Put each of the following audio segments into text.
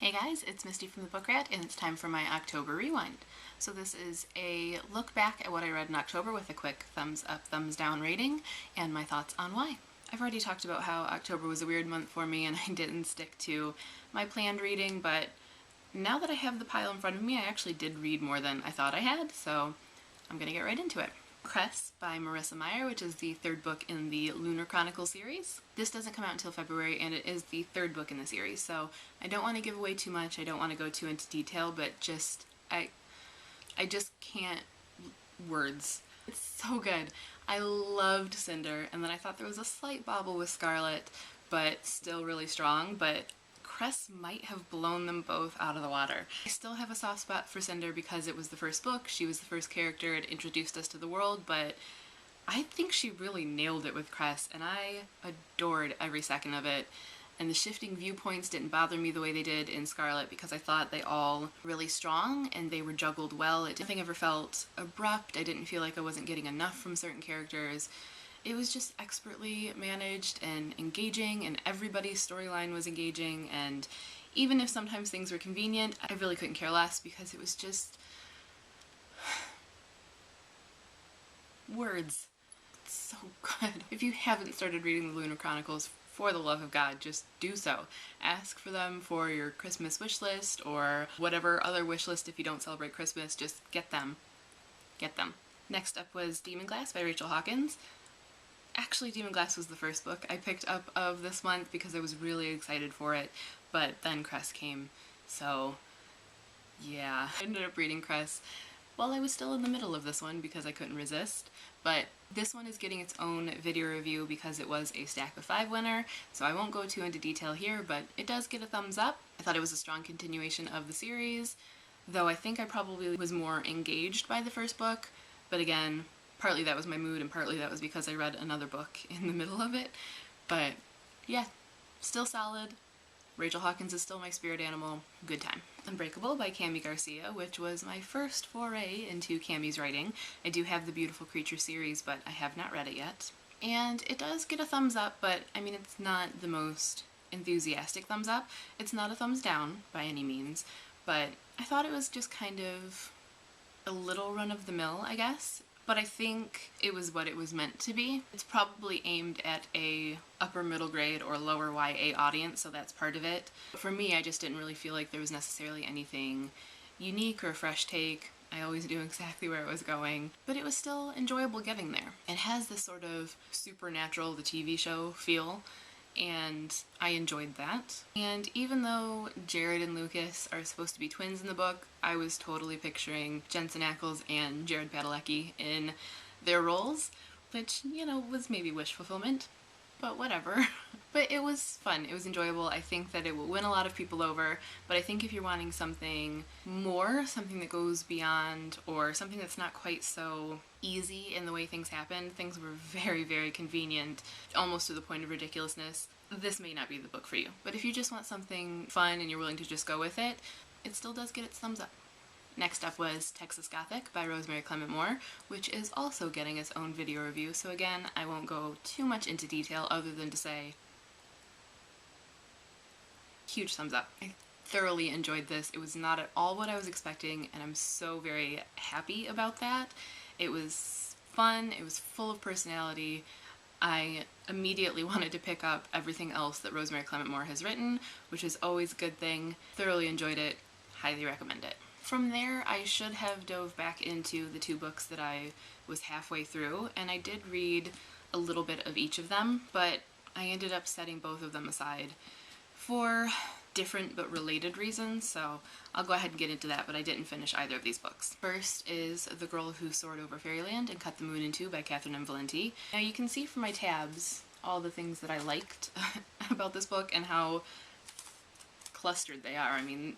Hey guys, it's Misty from the Book Rat, and it's time for my October Rewind. So this is a look back at what I read in October with a quick thumbs up, thumbs down rating, and my thoughts on why. I've already talked about how October was a weird month for me and I didn't stick to my planned reading, but now that I have the pile in front of me, I actually did read more than I thought I had, so I'm gonna get right into it. Cress by Marissa Meyer, which is the third book in the Lunar Chronicles series. This doesn't come out until February, and it is the third book in the series, so I don't want to give away too much, I don't want to go too into detail, but I just can't words. It's so good. I loved Cinder, and then I thought there was a slight bobble with Scarlet, but still really strong, but Cress might have blown them both out of the water. I still have a soft spot for Cinder because it was the first book, she was the first character, it introduced us to the world, but I think she really nailed it with Cress, and I adored every second of it. And the shifting viewpoints didn't bother me the way they did in Scarlet because I thought they all really strong and they were juggled well. Nothing ever felt abrupt, I didn't feel like I wasn't getting enough from certain characters. It was just expertly managed and engaging, and everybody's storyline was engaging, and even if sometimes things were convenient, I really couldn't care less because it was just words. It's so good. If you haven't started reading the Lunar Chronicles, for the love of God, just do so. Ask for them for your Christmas wish list or whatever other wish list if you don't celebrate Christmas, just get them. Get them. Next up was Demon Glass by Rachel Hawkins. Actually, Demon Glass was the first book I picked up of this month because I was really excited for it, but then Cress came, so yeah. I ended up reading Cress while I was still in the middle of this one because I couldn't resist, but this one is getting its own video review because it was a Stack of 5 winner, so I won't go too into detail here, but it does get a thumbs up. I thought it was a strong continuation of the series, though I think I probably was more engaged by the first book, but again, partly that was my mood and partly that was because I read another book in the middle of it. But yeah, still solid. Rachel Hawkins is still my spirit animal. Good time. Unbreakable by Cami Garcia, which was my first foray into Cami's writing. I do have the Beautiful Creature series, but I have not read it yet. And it does get a thumbs up, but I mean, it's not the most enthusiastic thumbs up. It's not a thumbs down by any means, but I thought it was just kind of a little run-of-the-mill, I guess. But I think it was what it was meant to be. It's probably aimed at a upper middle grade or lower YA audience, so that's part of it. But for me, I just didn't really feel like there was necessarily anything unique or a fresh take. I always knew exactly where it was going, but it was still enjoyable getting there. It has this sort of Supernatural, the TV show feel, and I enjoyed that. And even though Jared and Lucas are supposed to be twins in the book, I was totally picturing Jensen Ackles and Jared Padalecki in their roles, which, you know, was maybe wish fulfillment, but whatever. But it was fun, it was enjoyable. I think that it will win a lot of people over, but I think if you're wanting something more, something that goes beyond, or something that's not quite so easy in the way things happen, things were very, very convenient, almost to the point of ridiculousness, this may not be the book for you. But if you just want something fun and you're willing to just go with it, it still does get its thumbs up. Next up was Texas Gothic by Rosemary Clement-Moore, which is also getting its own video review, so again, I won't go too much into detail other than to say huge thumbs up. I thoroughly enjoyed this. It was not at all what I was expecting, and I'm so very happy about that. It was fun, it was full of personality. I immediately wanted to pick up everything else that Rosemary Clement-Moore has written, which is always a good thing. Thoroughly enjoyed it, highly recommend it. From there, I should have dove back into the 2 books that I was halfway through, and I did read a little bit of each of them, but I ended up setting both of them aside for different but related reasons, so I'll go ahead and get into that, but I didn't finish either of these books. First is The Girl Who Soared Over Fairyland and Cut the Moon in Two by Catherine M. Valenti. Now you can see from my tabs all the things that I liked about this book and how clustered they are. I mean,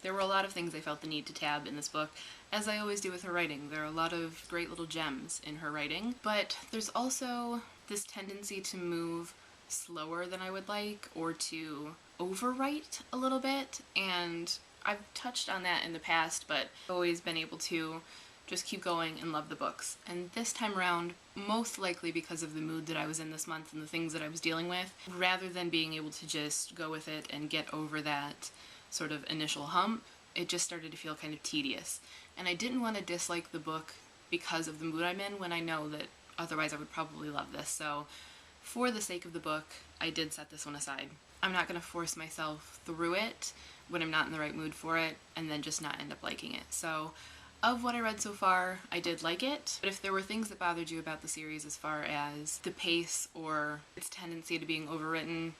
there were a lot of things I felt the need to tab in this book, as I always do with her writing. There are a lot of great little gems in her writing, but there's also this tendency to move slower than I would like, or to overwrite a little bit, and I've touched on that in the past, but I've always been able to just keep going and love the books. And this time around, most likely because of the mood that I was in this month and the things that I was dealing with, rather than being able to just go with it and get over that sort of initial hump, it just started to feel kind of tedious. And I didn't want to dislike the book because of the mood I'm in when I know that otherwise I would probably love this. So for the sake of the book, I did set this one aside. I'm not going to force myself through it when I'm not in the right mood for it and then just not end up liking it. So of what I read so far, I did like it, but if there were things that bothered you about the series as far as the pace or its tendency to being overwritten,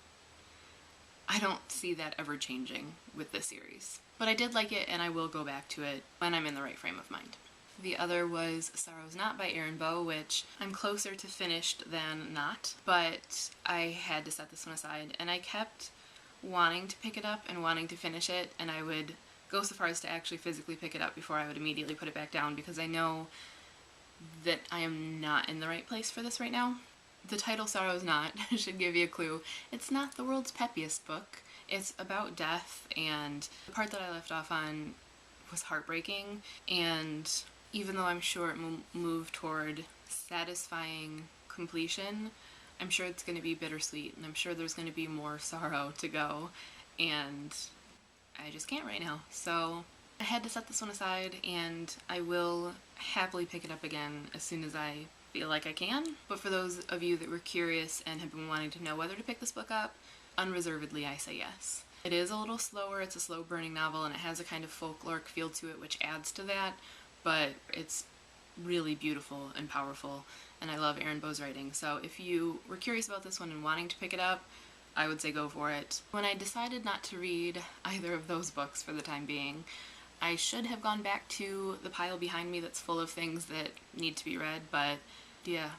I don't see that ever changing with this series. But I did like it, and I will go back to it when I'm in the right frame of mind. The other was Sorrow's Knot by Erin Bow, which I'm closer to finished than not, but I had to set this one aside, and I kept wanting to pick it up and wanting to finish it, and I would go so far as to actually physically pick it up before I would immediately put it back down, because I know that I am not in the right place for this right now. The title, Sorrow's Knot, should give you a clue. It's not the world's peppiest book. It's about death, and the part that I left off on was heartbreaking, and even though I'm sure it will move toward satisfying completion, I'm sure it's going to be bittersweet, and I'm sure there's going to be more sorrow to go, and I just can't right now. So I had to set this one aside, and I will happily pick it up again as soon as I feel like I can. But for those of you that were curious and have been wanting to know whether to pick this book up, unreservedly I say yes. It is a little slower, it's a slow burning novel, and it has a kind of folkloric feel to it which adds to that, but it's really beautiful and powerful, and I love Erin Bow's writing. So if you were curious about this one and wanting to pick it up, I would say go for it. When I decided not to read either of those books for the time being, I should have gone back to the pile behind me that's full of things that need to be read, but yeah,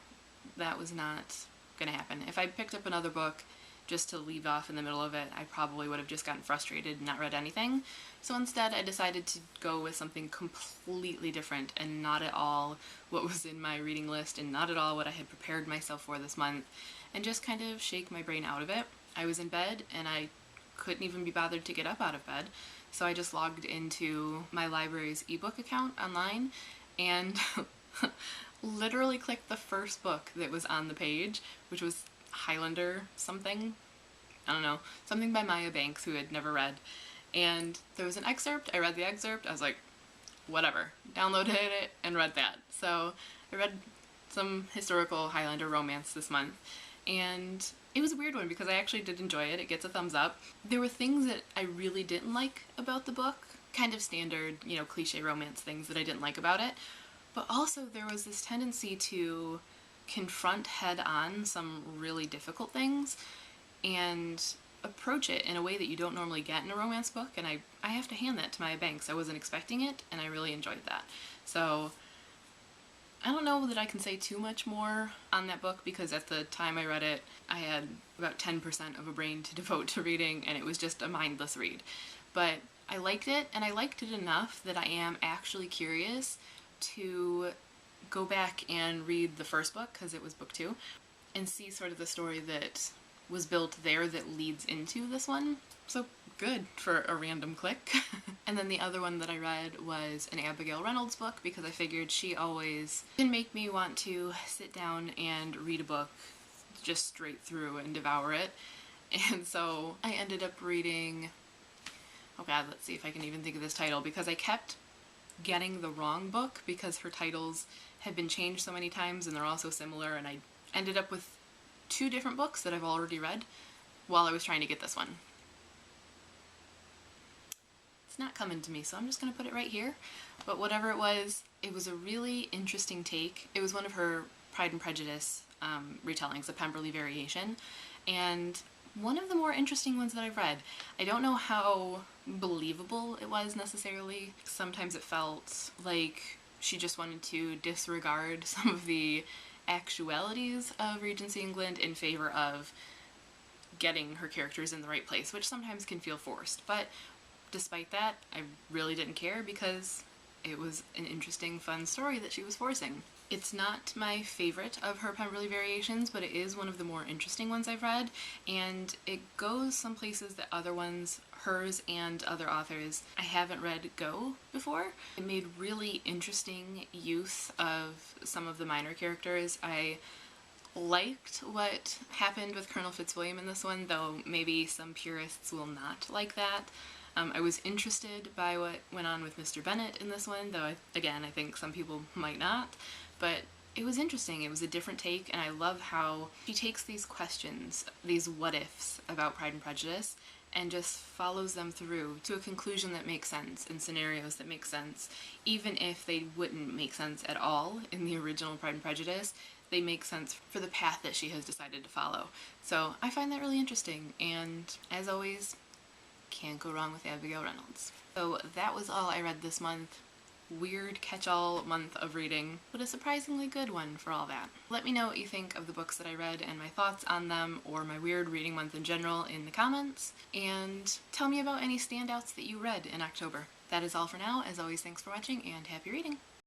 that was not gonna happen. If I picked up another book just to leave off in the middle of it, I probably would have just gotten frustrated and not read anything. So instead I decided to go with something completely different and not at all what was in my reading list and not at all what I had prepared myself for this month, and just kind of shake my brain out of it. I was in bed and I couldn't even be bothered to get up out of bed, so I just logged into my library's ebook account online and literally clicked the first book that was on the page, which was Highlander something. I don't know. Something by Maya Banks, who had never read. And there was an excerpt. I read the excerpt. I was like, whatever. Downloaded it and read that. So I read some historical Highlander romance this month. And it was a weird one because I actually did enjoy it. It gets a thumbs up. There were things that I really didn't like about the book. Kind of standard, cliche romance things that I didn't like about it. But also there was this tendency to confront head-on some really difficult things and approach it in a way that you don't normally get in a romance book, and I have to hand that to Maya Banks. I wasn't expecting it, and I really enjoyed that. So I don't know that I can say too much more on that book, because at the time I read it, I had about 10% of a brain to devote to reading, and it was just a mindless read. But I liked it, and I liked it enough that I am actually curious to go back and read the first book, because it was book 2, and see sort of the story that was built there that leads into this one. So good for a random click. And then the other one that I read was an Abigail Reynolds book, because I figured she always can make me want to sit down and read a book just straight through and devour it. And so I ended up reading, oh god, let's see if I can even think of this title, because I kept getting the wrong book because her titles have been changed so many times and they're all so similar, and I ended up with 2 different books that I've already read while I was trying to get this one. It's not coming to me, so I'm just going to put it right here. But whatever it was a really interesting take. It was one of her Pride and Prejudice retellings, a Pemberley variation, and one of the more interesting ones that I've read. I don't know how believable it was necessarily. Sometimes it felt like she just wanted to disregard some of the actualities of Regency England in favor of getting her characters in the right place, which sometimes can feel forced. But despite that, I really didn't care because it was an interesting, fun story that she was forcing. It's not my favorite of her Pemberley variations, but it is one of the more interesting ones I've read, and it goes some places that other ones, hers and other authors, I haven't read go before. It made really interesting use of some of the minor characters. I liked what happened with Colonel Fitzwilliam in this one, though maybe some purists will not like that. I was interested by what went on with Mr. Bennet in this one, though again, I think some people might not, but it was interesting. It was a different take, and I love how she takes these questions, these what-ifs about Pride and Prejudice, and just follows them through to a conclusion that makes sense in scenarios that make sense. Even if they wouldn't make sense at all in the original Pride and Prejudice, they make sense for the path that she has decided to follow. So I find that really interesting, and as always, can't go wrong with Abigail Reynolds. So that was all I read this month. Weird catch-all month of reading, but a surprisingly good one for all that. Let me know what you think of the books that I read and my thoughts on them, or my weird reading month in general, in the comments, and tell me about any standouts that you read in October. That is all for now. As always, thanks for watching, and happy reading!